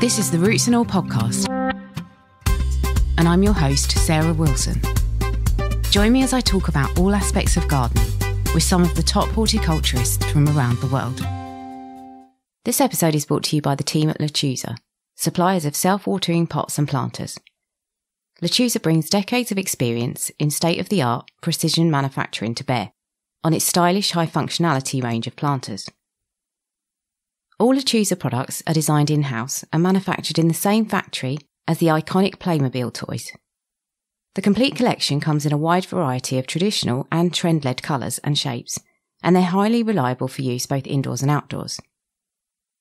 This is the Roots and All podcast, and I'm your host, Sarah Wilson. Join me as I talk about all aspects of gardening with some of the top horticulturists from around the world. This episode is brought to you by the team at Lechuza, suppliers of self-watering pots and planters. Lechuza brings decades of experience in state-of-the-art precision manufacturing to bear on its stylish high-functionality range of planters. All Lechuza products are designed in-house and manufactured in the same factory as the iconic Playmobil toys. The complete collection comes in a wide variety of traditional and trend-led colours and shapes, and they're highly reliable for use both indoors and outdoors.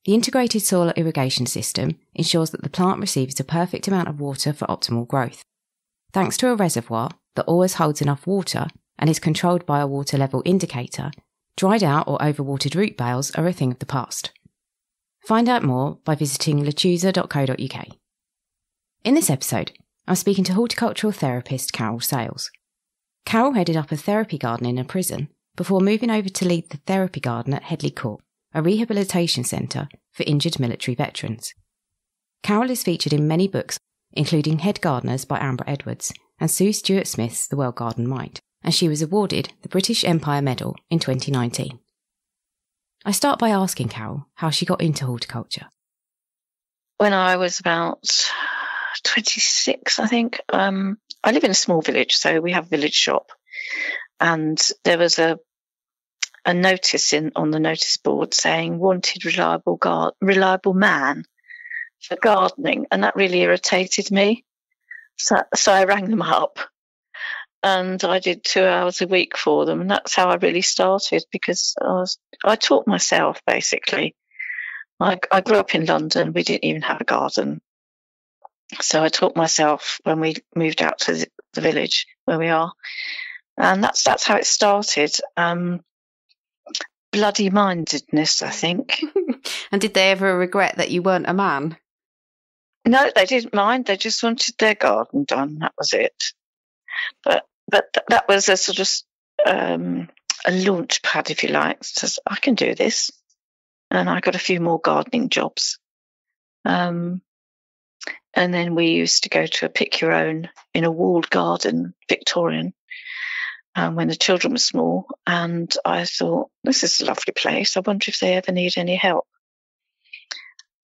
The integrated soil irrigation system ensures that the plant receives the perfect amount of water for optimal growth. Thanks to a reservoir that always holds enough water and is controlled by a water level indicator, dried out or overwatered root bales are a thing of the past. Find out more by visiting lechuza.co.uk. In this episode, I'm speaking to horticultural therapist Carol Sales. Carol headed up a therapy garden in a prison before moving over to lead the therapy garden at Headley Court, a rehabilitation centre for injured military veterans. Carol is featured in many books, including Head Gardeners by Ambra Edwards and Sue Stuart-Smith's The Well Garden Might, and she was awarded the British Empire Medal in 2019. I start by asking Carol how she got into horticulture. When I was about 26, I think, I live in a small village, so we have a village shop, and there was a notice on the notice board saying wanted reliable man for gardening, and that really irritated me. So I rang them up, and I did 2 hours a week for them, and that's how I really started, because I taught myself, basically. I grew up in London. We didn't even have a garden. So I taught myself when we moved out to the village where we are. And that's how it started. Bloody mindedness, I think. And did they ever regret that you weren't a man? No, they didn't mind. They just wanted their garden done. That was it. But that was a sort of a launch pad, if you like. So I can do this. And I got a few more gardening jobs. And then we used to go to a pick your own in a walled garden, Victorian, when the children were small. And I thought, this is a lovely place. I wonder if they ever need any help.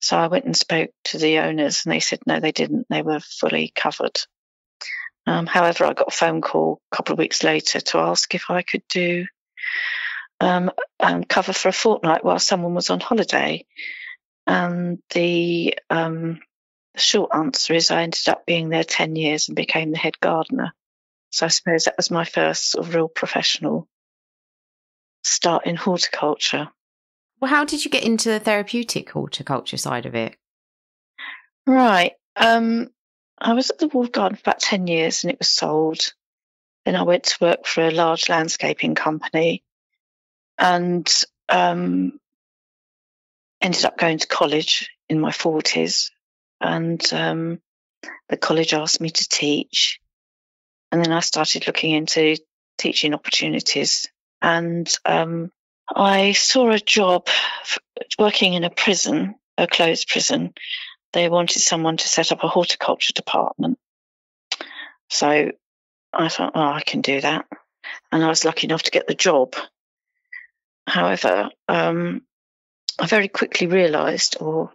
So I went and spoke to the owners, and they said no, they didn't. They were fully covered. However, I got a phone call a couple of weeks later to ask if I could do cover for a fortnight while someone was on holiday. And the short answer is I ended up being there 10 years and became the head gardener. So I suppose that was my first sort of real professional start in horticulture. Well, how did you get into the therapeutic horticulture side of it? Right. I was at the walled garden for about 10 years and it was sold. Then I went to work for a large landscaping company and ended up going to college in my 40s. And the college asked me to teach. And then I started looking into teaching opportunities. And I saw a job working in a prison, a closed prison. They wanted someone to set up a horticulture department. So I thought, oh, I can do that. And I was lucky enough to get the job. However, I very quickly realised or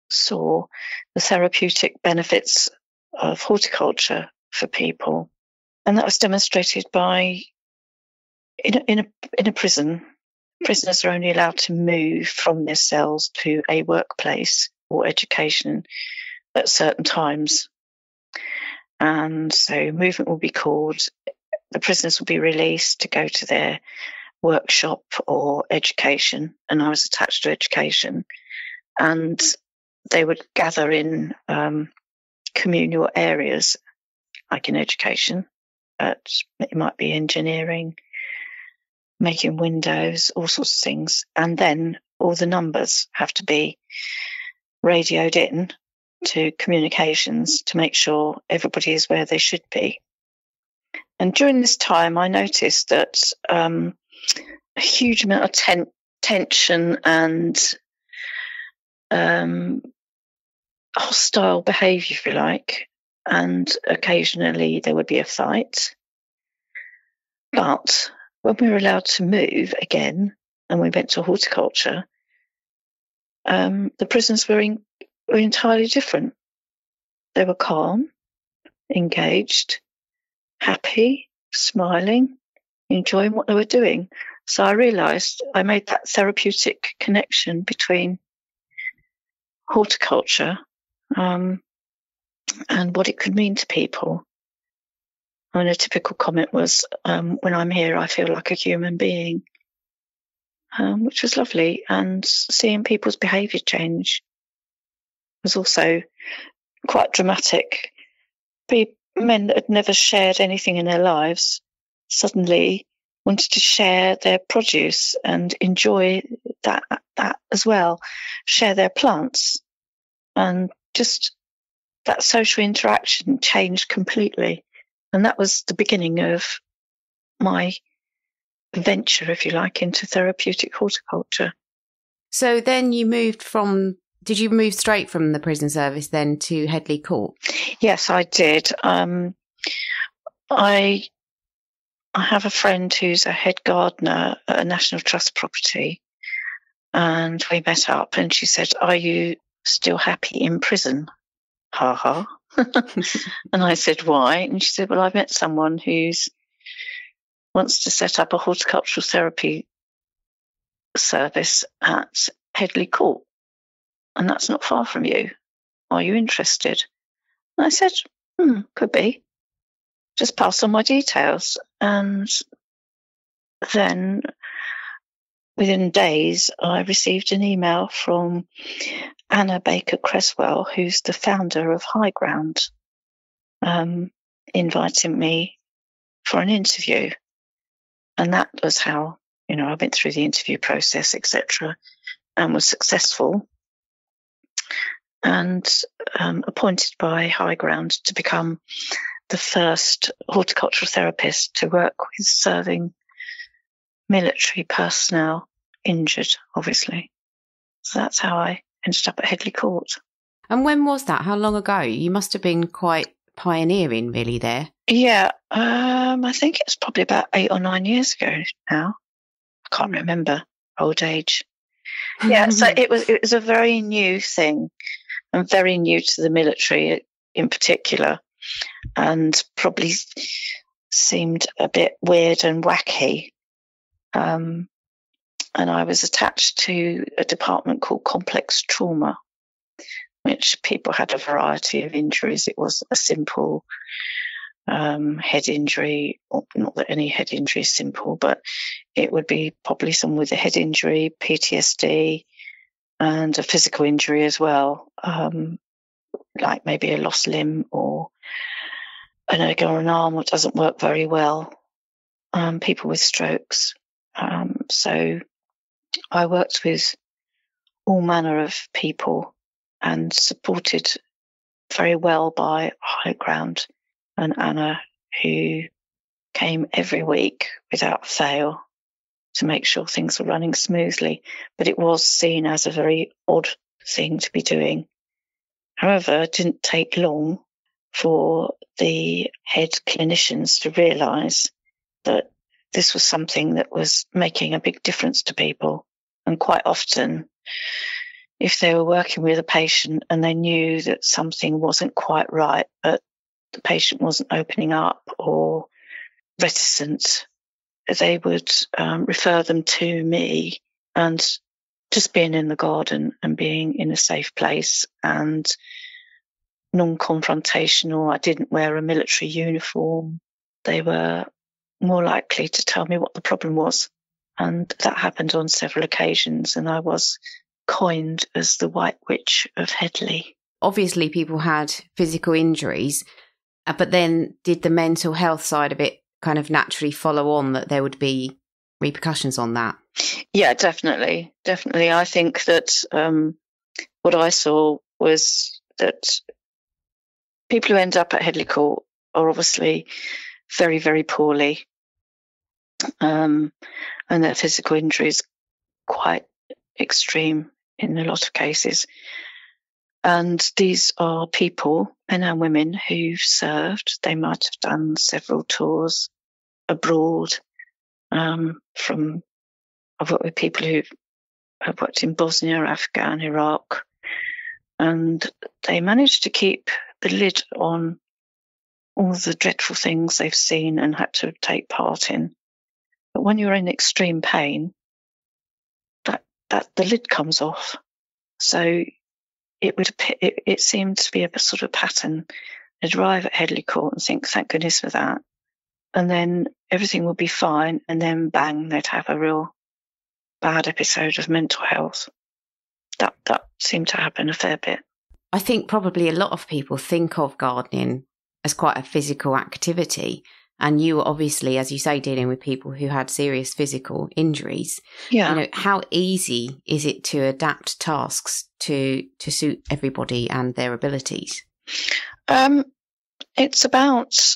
saw the therapeutic benefits of horticulture for people. And that was demonstrated by, in a prison, prisoners are only allowed to move from their cells to a workplace or education at certain times. And so movement will be called, the prisoners will be released to go to their workshop or education. And I was attached to education. And they would gather in communal areas, like in education. It might be engineering, making windows, all sorts of things. And then all the numbers have to be radioed in to communications to make sure everybody is where they should be. And during this time, I noticed that a huge amount of tension and hostile behaviour, if you like, and occasionally there would be a fight. But when we were allowed to move again and we went to horticulture, the prisons were entirely different. They were calm, engaged, happy, smiling, enjoying what they were doing. So I realised I made that therapeutic connection between horticulture and what it could mean to people. And a typical comment was, when I'm here, I feel like a human being, which was lovely. And seeing people's behaviour change was also quite dramatic. Men that had never shared anything in their lives suddenly wanted to share their produce and enjoy that as well, share their plants. And just that social interaction changed completely. And that was the beginning of my venture, if you like, into therapeutic horticulture. So then did you move straight from the prison service then to Headley Court? Yes, I did. I have a friend who's a head gardener at a National Trust property, and we met up and she said, "Are you still happy in prison?" Ha ha. And I said, "Why?" And she said, "Well, I've met someone who wants to set up a horticultural therapy service at Headley Court, and that's not far from you. Are you interested?" And I said, could be. Just pass on my details. And then within days, I received an email from Anna Baker-Creswell, who's the founder of High Ground, inviting me for an interview. And that was how, I went through the interview process, etc., and was successful and appointed by High Ground to become the first horticultural therapist to work with serving military personnel injured, obviously. So that's how I ended up at Headley Court. And when was that? How long ago? You must have been quite pioneering, really, there. Yeah, I think it's probably about 8 or 9 years ago now. I can't remember. Old age. Yeah, so it was a very new thing, and very new to the military in particular, and probably seemed a bit weird and wacky. And I was attached to a department called complex trauma, which people had a variety of injuries. It was a simple head injury, or not that any head injury is simple, but it would be probably someone with a head injury, PTSD, and a physical injury as well, like maybe a lost limb or an leg or an arm that doesn't work very well, people with strokes. So I worked with all manner of people and supported very well by High Ground and Anna, who came every week without fail to make sure things were running smoothly. But it was seen as a very odd thing to be doing. However, it didn't take long for the head clinicians to realise that this was something that was making a big difference to people. And quite often, if they were working with a patient and they knew that something wasn't quite right, but the patient wasn't opening up or reticent, they would refer them to me. And just being in the garden and being in a safe place and non-confrontational, I didn't wear a military uniform, they were more likely to tell me what the problem was. And that happened on several occasions, and I was coined as the White Witch of Headley. Obviously, people had physical injuries, but then did the mental health side of it kind of naturally follow on, that there would be repercussions on that? Yeah, definitely. Definitely. I think that what I saw was that people who end up at Headley Court are obviously very, very poorly, and their physical injury is quite extreme in a lot of cases. And these are people, men and women, who've served. They might have done several tours abroad. I've worked with people who have worked in Bosnia, Afghan, Iraq, and they managed to keep the lid on all the dreadful things they've seen and had to take part in. But when you're in extreme pain, that the lid comes off. So it seemed to be a sort of pattern. They'd arrive at Headley Court and think, thank goodness for that. And then everything would be fine. And then bang, they'd have a real bad episode of mental health. That seemed to happen a fair bit. I think probably a lot of people think of gardening as quite a physical activity. And you were obviously, as you say, dealing with people who had serious physical injuries. Yeah. You know, how easy is it to adapt tasks to suit everybody and their abilities? It's about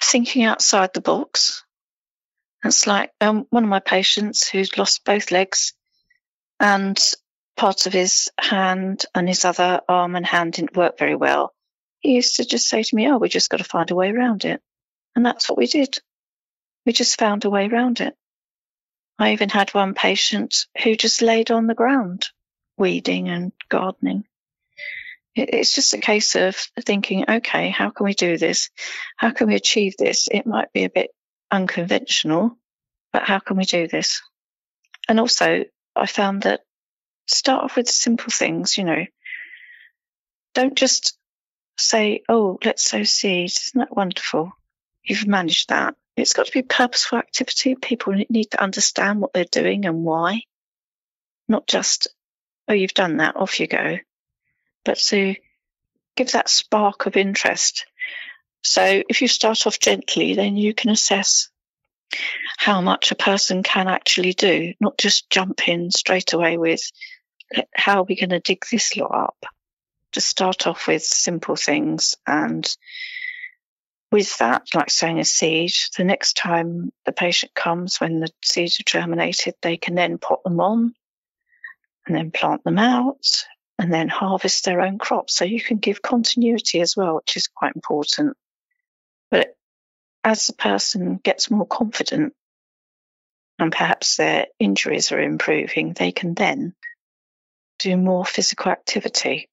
thinking outside the box. It's like one of my patients who's lost both legs and parts of his hand and his other arm and hand didn't work very well. He used to just say to me, we just got to find a way around it. And that's what we did. We just found a way around it. I even had one patient who just laid on the ground, weeding and gardening. It's just a case of thinking, okay, how can we do this? How can we achieve this? It might be a bit unconventional, but how can we do this? And also, I found that start off with simple things, Don't just say, let's sow seeds. Isn't that wonderful? You've managed that. It's got to be purposeful activity. People need to understand what they're doing and why. Not just, you've done that, off you go. But to give that spark of interest. So if you start off gently, then you can assess how much a person can actually do, not just jump in straight away with, how are we going to dig this lot up? Just start off with simple things, and with that, like sowing a seed, the next time the patient comes, when the seeds are germinated, they can then pot them on and then plant them out and then harvest their own crops. So you can give continuity as well, which is quite important. But as the person gets more confident and perhaps their injuries are improving, they can then do more physical activity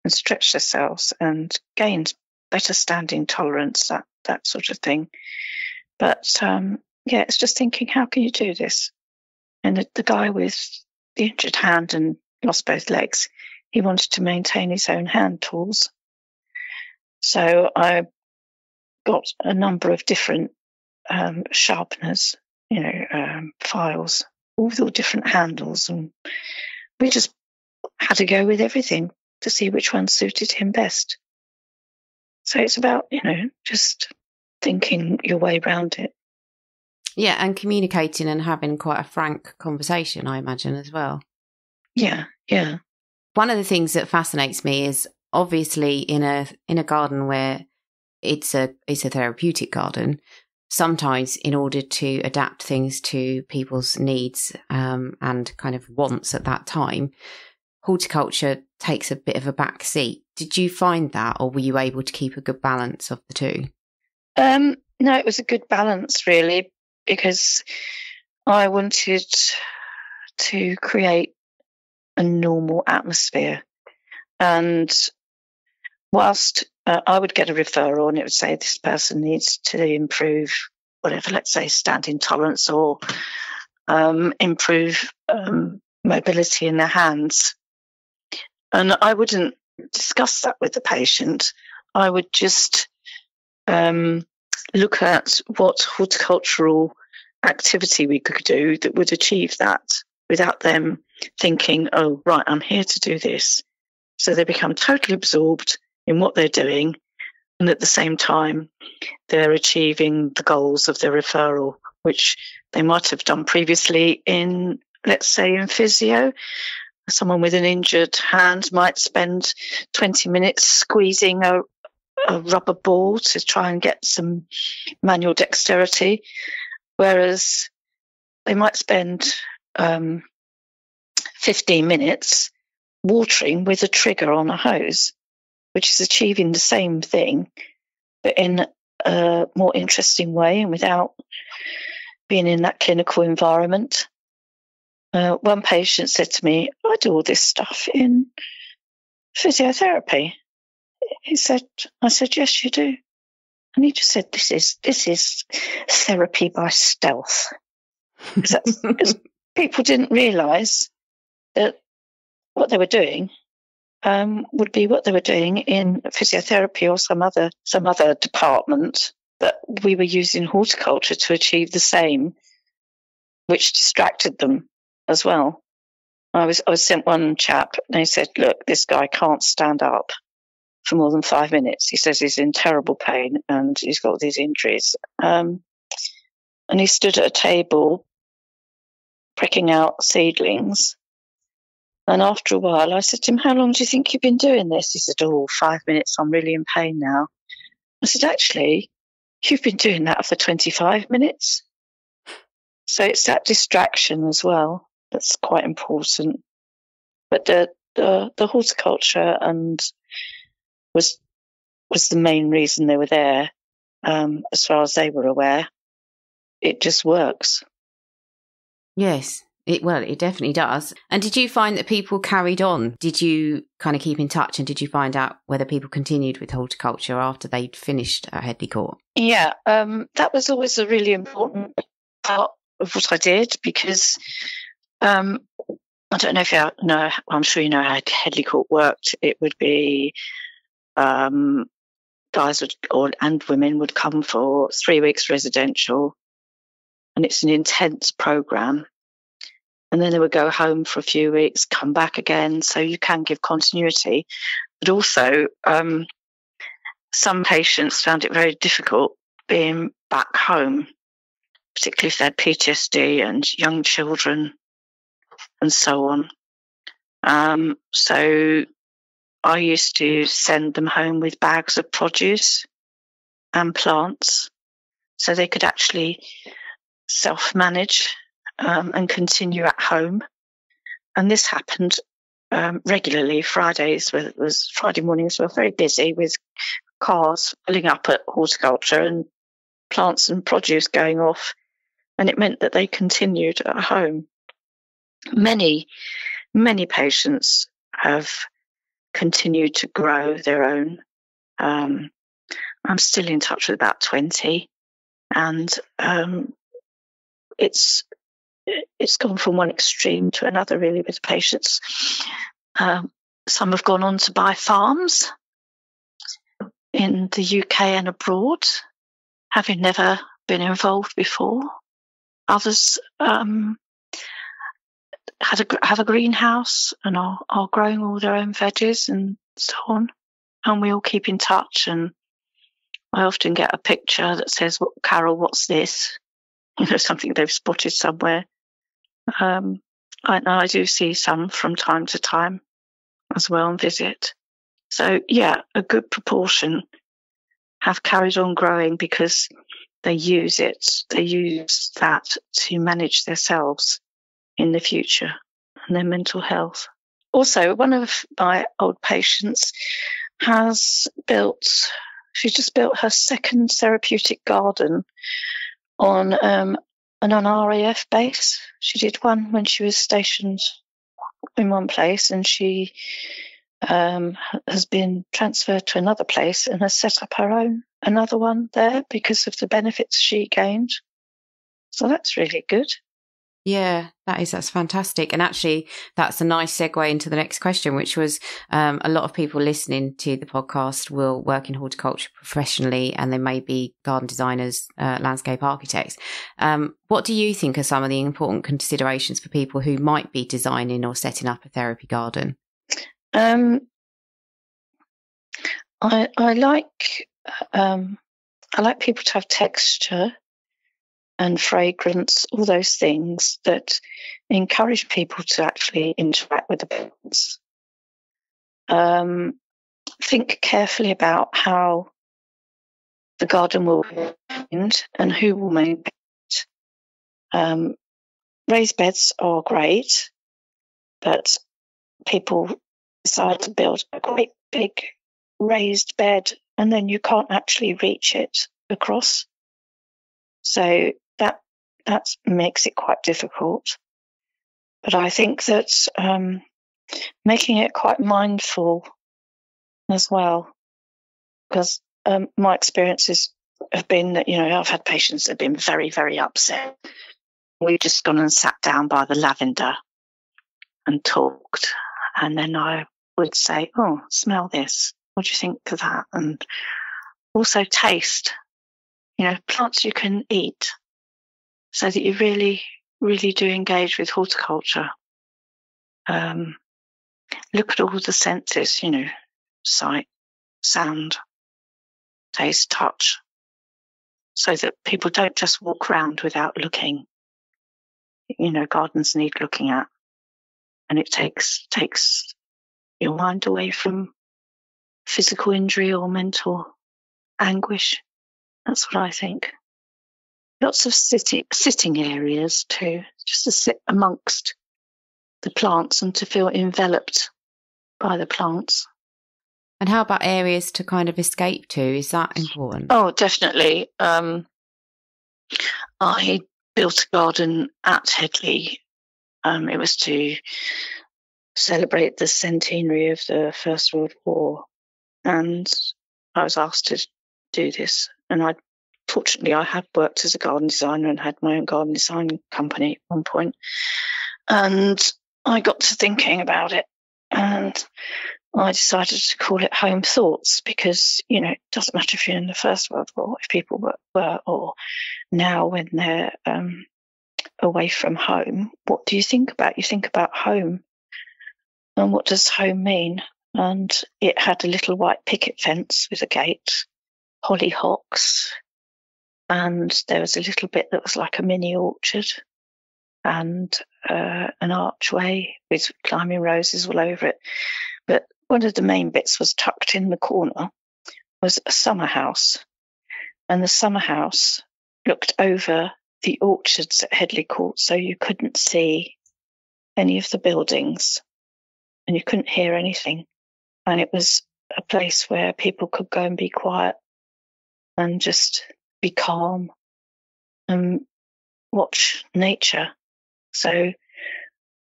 and stretch themselves and gain better standing tolerance, that sort of thing. But it's just thinking, how can you do this? And the guy with the injured hand and lost both legs, he wanted to maintain his own hand tools. So I got a number of different sharpeners, files, all with all different handles, and we just had to go with everything to see which one suited him best. So it's about, just thinking your way around it. Yeah, and communicating and having quite a frank conversation, I imagine, as well. Yeah. One of the things that fascinates me is obviously in a garden where it's a therapeutic garden, sometimes in order to adapt things to people's needs and kind of wants at that time, horticulture takes a bit of a back seat. Did you find that, or were you able to keep a good balance of the two? No, it was a good balance, really, because I wanted to create a normal atmosphere. And whilst I would get a referral and it would say this person needs to improve whatever, let's say standing tolerance or improve mobility in their hands. And I wouldn't discuss that with the patient. I would just look at what horticultural activity we could do that would achieve that without them thinking, oh, right, I'm here to do this. So they become totally absorbed in what they're doing, and at the same time, they're achieving the goals of their referral, which they might have done previously in, let's say, in physio. Someone with an injured hand might spend 20 minutes squeezing a rubber ball to try and get some manual dexterity, whereas they might spend 15 minutes watering with a trigger on a hose, which is achieving the same thing, but in a more interesting way and without being in that clinical environment. One patient said to me, I do all this stuff in physiotherapy. I said, yes, you do. And he just said, this is therapy by stealth. Because people didn't realise that what they were doing would be what they were doing in physiotherapy or some other department, that we were using horticulture to achieve the same, which distracted them as well. I was sent one chap, and he said, look, this guy can't stand up for more than 5 minutes. He says he's in terrible pain and he's got these injuries. And he stood at a table pricking out seedlings. And after a while, I said to him, how long do you think you've been doing this? He said, 5 minutes. I'm really in pain now. I said, actually, you've been doing that for 25 minutes. So it's that distraction as well that's quite important. But the horticulture was the main reason they were there, as far as they were aware. It just works. Yes, it definitely does. And did you find that people carried on? Did you kind of keep in touch, and did you find out whether people continued with horticulture after they'd finished at Headley Court? Yeah, that was always a really important part of what I did, because I don't know if you know, I'm sure you know how Headley Court worked. It would be guys and women would come for 3 weeks residential, and it's an intense program. And then they would go home for a few weeks, come back again. So you can give continuity. But also, some patients found it very difficult being back home, particularly if they had PTSD and young children and so on. So I used to send them home with bags of produce and plants so they could actually self-manage and continue at home. And this happened regularly. Friday mornings were very busy with cars filling up at horticulture and plants and produce going off, and it meant that they continued at home. Many patients have continued to grow their own. I'm still in touch with about 20, and it's gone from one extreme to another, really, with patients. Some have gone on to buy farms in the UK and abroad, having never been involved before. Others have a greenhouse and are growing all their own veggies and so on. And we all keep in touch, and I often get a picture that says, Carol, what's this? Something they've spotted somewhere. I do see some from time to time as well and visit. So, yeah, a good proportion have carried on growing because they use it. They use that to manage themselves in the future and their mental health. Also, one of my old patients she just built her second therapeutic garden on an RAF base. She did one when she was stationed in one place, and she has been transferred to another place and has set up another one there because of the benefits she gained. So that's really good. Yeah, that's fantastic. And actually, that's a nice segue into the next question, which was a lot of people listening to the podcast will work in horticulture professionally, and they may be garden designers, landscape architects. What do you think are some of the important considerations for people who might be designing or setting up a therapy garden? I like people to have texture and fragrance, all those things that encourage people to actually interact with the plants. Think carefully about how the garden will be maintained and who will maintain it. Raised beds are great, but people decide to build a great big raised bed, and then you can't actually reach it across. So that makes it quite difficult. But I think that making it quite mindful as well, because my experiences have been that, I've had patients that have been very, very upset. We've just gone and sat down by the lavender and talked. And then I would say, oh, smell this. What do you think of that? And also taste, plants you can eat, so that you really, really do engage with horticulture. Look at all the senses, sight, sound, taste, touch, so that people don't just walk around without looking. Gardens need looking at, and it takes your mind away from physical injury or mental anguish. That's what I think. Lots of sitting areas too, just to sit amongst the plants and to feel enveloped by the plants. And how about areas to kind of escape to? Is that important? Oh, definitely. I built a garden at Headley. It was to celebrate the centenary of the First World War, and I was asked to do this. And fortunately, I had worked as a garden designer and had my own garden design company at one point. And I got to thinking about it, and I decided to call it Home Thoughts, because, it doesn't matter if you're in the First World War, if people were or now when they're away from home, what do you think about? You think about home. And what does home mean? And it had a little white picket fence with a gate, hollyhocks, and there was a little bit that was like a mini orchard, and an archway with climbing roses all over it. But one of the main bits was tucked in the corner, was a summer house. And the summer house looked over the orchards at Headley Court, so you couldn't see any of the buildings and you couldn't hear anything. And it was a place where people could go and be quiet and just be calm and watch nature. So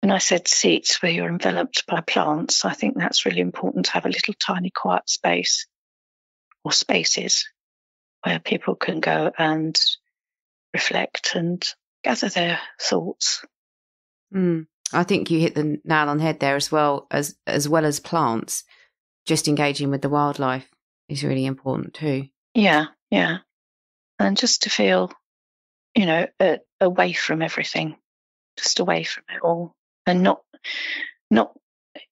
when I said seats where you're enveloped by plants, I think that's really important, to have a little tiny quiet space or spaces where people can go and reflect and gather their thoughts. I think you hit the nail on the head there, as well as plants. Just engaging with the wildlife is really important too. Yeah. And just to feel, away from everything, just away from it all, and not,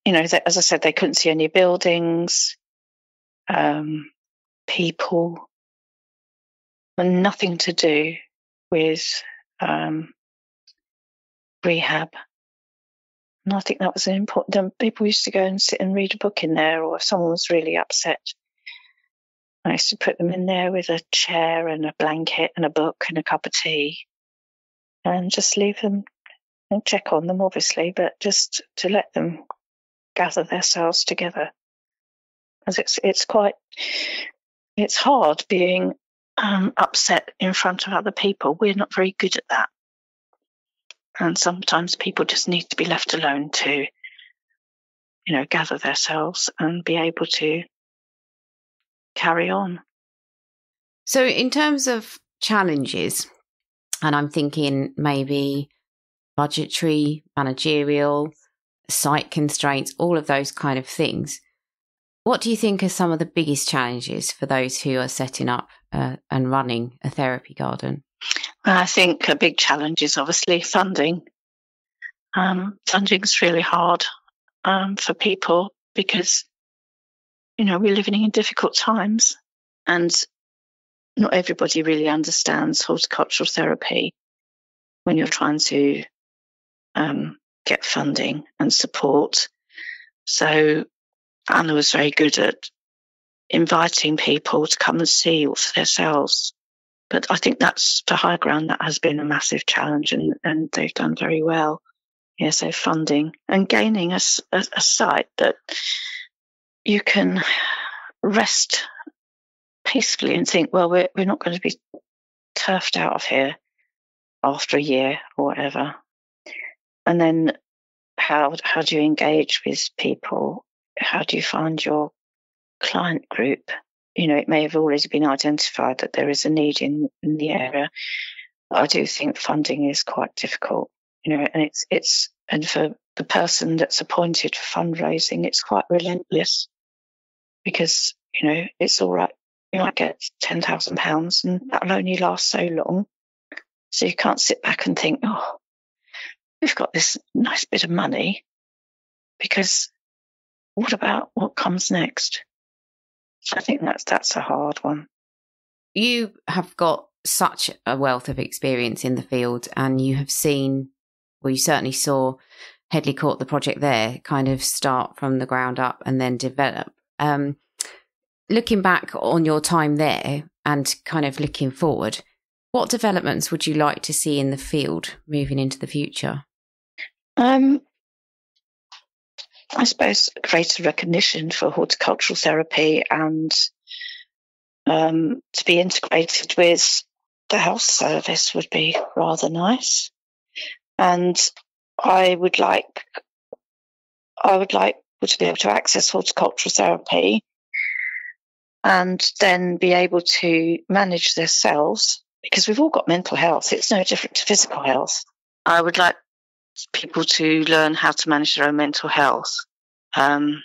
as I said, they couldn't see any buildings, people, and nothing to do with rehab. And I think that was important. People used to go and sit and read a book in there, or if someone was really upset, I used to put them in there with a chair and a blanket and a book and a cup of tea, and just leave them and check on them, obviously, but just to let them gather themselves together. Because it's hard being upset in front of other people. We're not very good at that. And sometimes people just need to be left alone to, gather themselves and be able to carry on. So in terms of challenges, and I'm thinking maybe budgetary, managerial, site constraints, all of those kind of things, what do you think are some of the biggest challenges for those who are setting up and running a therapy garden? I think a big challenge is obviously funding. Funding's really hard for people because, we're living in difficult times, and not everybody really understands horticultural therapy when you're trying to get funding and support. So Anna was very good at inviting people to come and see for themselves. But I think that's, for High Ground, that has been a massive challenge, and they've done very well. Yeah, so funding and gaining a site that you can rest peacefully and think, well, we're not going to be turfed out of here after a year or whatever. And then how do you engage with people? How do you find your client group? You know, it may have already been identified that there is a need in the area. I do think funding is quite difficult, you know, and and for the person that's appointed for fundraising, it's quite relentless because, you know, it's all right. You might get £10,000 and that'll only last so long. So you can't sit back and think, oh, we've got this nice bit of money, because what about what comes next? So I think that's a hard one. You have got such a wealth of experience in the field, and you have seen, well, you certainly saw Headley Court, the project there, kind of start from the ground up and then develop. Looking back on your time there and kind of looking forward, what developments would you like to see in the field moving into the future? I suppose greater recognition for horticultural therapy and to be integrated with the health service would be rather nice. And I would like people to be able to access horticultural therapy and then be able to manage themselves, because we've all got mental health. It's no different to physical health. I would like people to learn how to manage their own mental health, and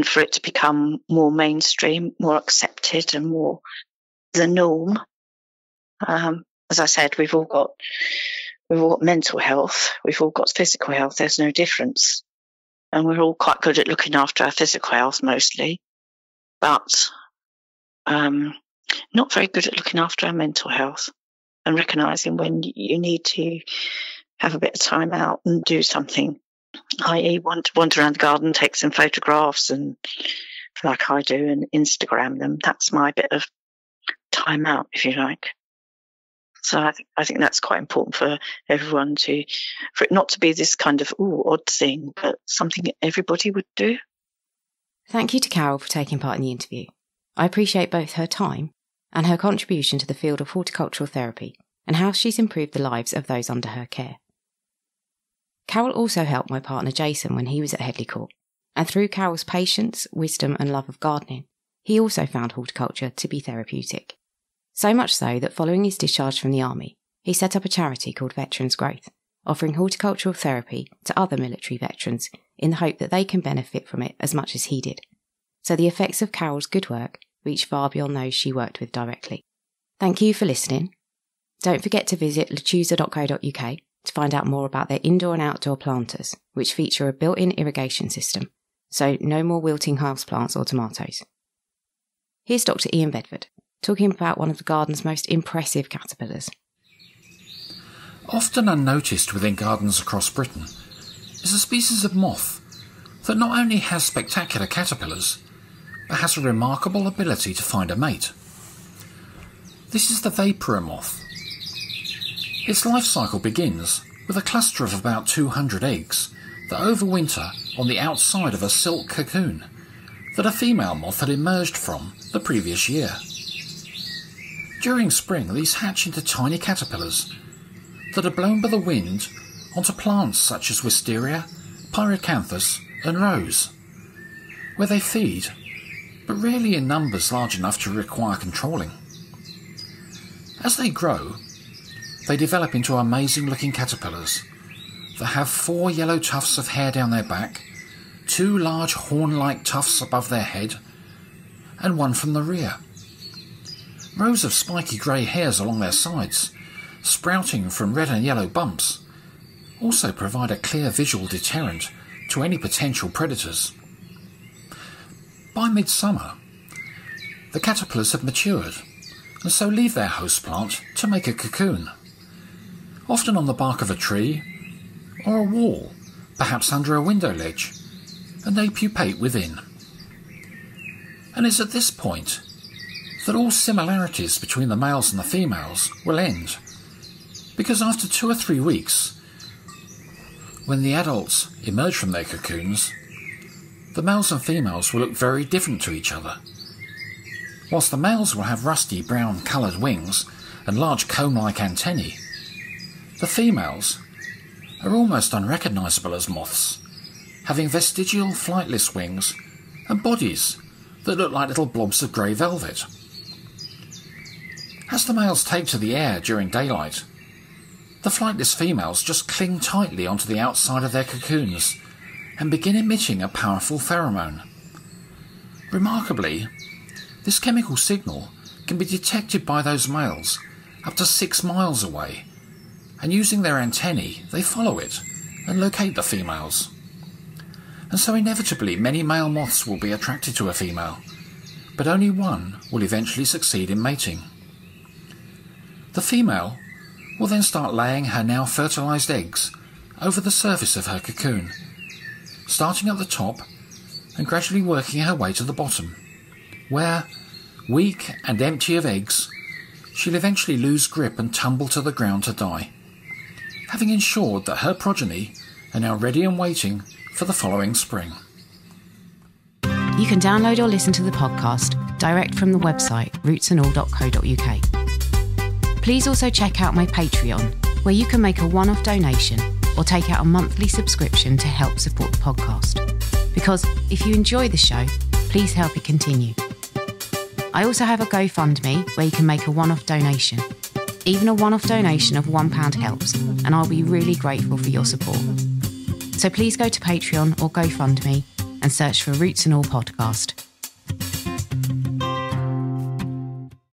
for it to become more mainstream, more accepted, and more the norm. As I said, we've all got mental health, we've all got physical health. There's no difference, and we're all quite good at looking after our physical health mostly, but not very good at looking after our mental health and recognising when you need to have a bit of time out and do something, i.e. wander around the garden, take some photographs, and like I do, and Instagram them. That's my bit of time out, if you like. So I think that's quite important for everyone for it not to be this kind of odd thing, but something that everybody would do. Thank you to Carol for taking part in the interview. I appreciate both her time and her contribution to the field of horticultural therapy and how she's improved the lives of those under her care. Carol also helped my partner Jason when he was at Headley Court, and through Carol's patience, wisdom and love of gardening, he also found horticulture to be therapeutic. So much so that following his discharge from the army, he set up a charity called Veterans Growth, offering horticultural therapy to other military veterans in the hope that they can benefit from it as much as he did. So the effects of Carol's good work reached far beyond those she worked with directly. Thank you for listening. Don't forget to visit lechuza.co.uk to find out more about their indoor and outdoor planters, which feature a built-in irrigation system, so no more wilting houseplants or tomatoes. Here's Dr. Ian Bedford, talking about one of the garden's most impressive caterpillars. Often unnoticed within gardens across Britain is a species of moth that not only has spectacular caterpillars, but has a remarkable ability to find a mate. This is the Vapourer moth. Its life cycle begins with a cluster of about 200 eggs that overwinter on the outside of a silk cocoon that a female moth had emerged from the previous year. During spring, these hatch into tiny caterpillars that are blown by the wind onto plants such as wisteria, pyracanthus and rose, where they feed, but rarely in numbers large enough to require controlling. As they grow, they develop into amazing-looking caterpillars that have 4 yellow tufts of hair down their back, 2 large horn-like tufts above their head, and 1 from the rear. Rows of spiky grey hairs along their sides, sprouting from red and yellow bumps, also provide a clear visual deterrent to any potential predators. By midsummer, the caterpillars have matured and so leave their host plant to make a cocoon, often on the bark of a tree or a wall, perhaps under a window ledge, and they pupate within. And it's at this point that all similarities between the males and the females will end, because after 2 or 3 weeks, When the adults emerge from their cocoons, the males and females will look very different to each other. Whilst the males will have rusty brown coloured wings and large comb-like antennae, the females are almost unrecognisable as moths, having vestigial flightless wings and bodies that look like little blobs of grey velvet. As the males take to the air during daylight, the flightless females just cling tightly onto the outside of their cocoons and begin emitting a powerful pheromone. Remarkably, this chemical signal can be detected by those males up to 6 miles away, and using their antennae they follow it and locate the females. And so inevitably many male moths will be attracted to a female, but only one will eventually succeed in mating. The female will then start laying her now fertilised eggs over the surface of her cocoon, starting at the top and gradually working her way to the bottom, where, weak and empty of eggs, she'll eventually lose grip and tumble to the ground to die, having ensured that her progeny are now ready and waiting for the following spring. You can download or listen to the podcast direct from the website rootsandall.co.uk. Please also check out my Patreon, where you can make a one-off donation or take out a monthly subscription to help support the podcast. Because if you enjoy the show, please help it continue. I also have a GoFundMe where you can make a one-off donation. Even a one-off donation of £1 helps, and I'll be really grateful for your support. So please go to Patreon or GoFundMe and search for Roots and All Podcast.